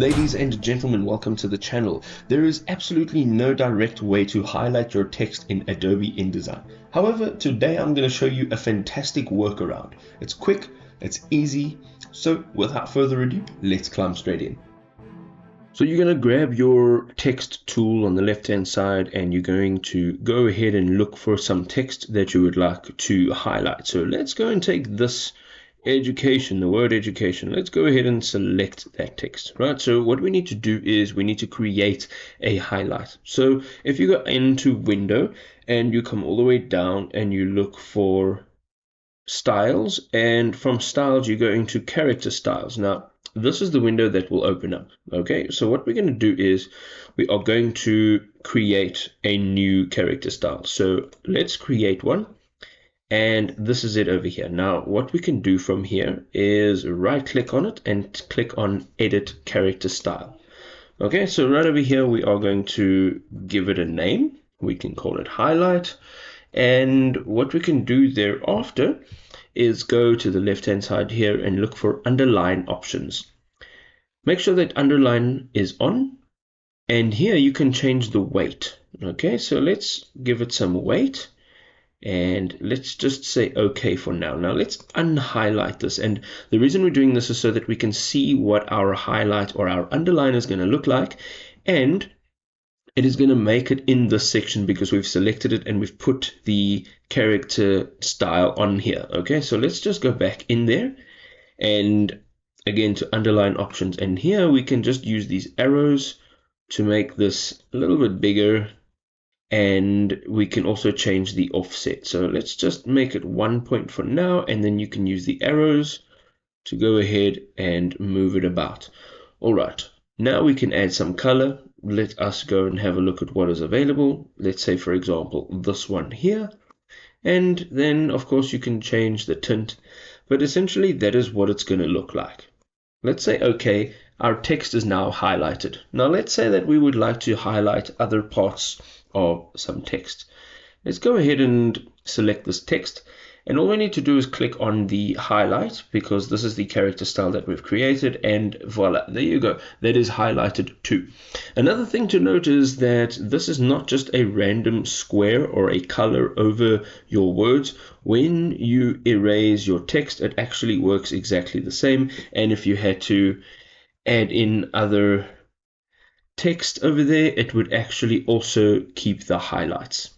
Ladies and gentlemen, welcome to the channel. There is absolutely no direct way to highlight your text in Adobe InDesign. However, today I'm going to show you a fantastic workaround. It's quick, it's easy, so without further ado, let's climb straight in. So you're going to grab your text tool on the left hand side and you're going to go ahead and look for some text that you would like to highlight. So let's go and take this education, the word education. Let's go ahead and select that text, right? So what we need to do is we need to create a highlight. So if you go into window and you come all the way down and you look for styles, and from styles you go into character styles. Now this is the window that will open up. Okay, so what we're going to do is we are going to create a new character style. So let's create one. And this is it over here. Now, what we can do from here is right click on it and click on edit character style. Okay, so right over here, we are going to give it a name. We can call it highlight. And what we can do thereafter is go to the left-hand side here and look for underline options. Make sure that underline is on. And here you can change the weight. Okay, so let's give it some weight. And let's just say OK for now. Now let's unhighlight this, and the reason we're doing this is so that we can see what our highlight or our underline is going to look like, and it is going to make it in this section because we've selected it and we've put the character style on here. Okay, so let's just go back in there and again to underline options, and here we can just use these arrows to make this a little bit bigger. And we can also change the offset. So let's just make it 1 point for now, and then you can use the arrows to go ahead and move it about. All right, now we can add some color. Let us go and have a look at what is available. Let's say, for example, this one here. And then, of course, you can change the tint, but essentially that is what it's going to look like. Let's say, okay, our text is now highlighted. Now let's say that we would like to highlight other parts of some text. Let's go ahead and select this text, and all we need to do is click on the highlight because this is the character style that we've created, and voila, there you go, that is highlighted too. Another thing to note is that this is not just a random square or a color over your words. When you erase your text, it actually works exactly the same, and if you had to add in other text over there, it would actually also keep the highlights.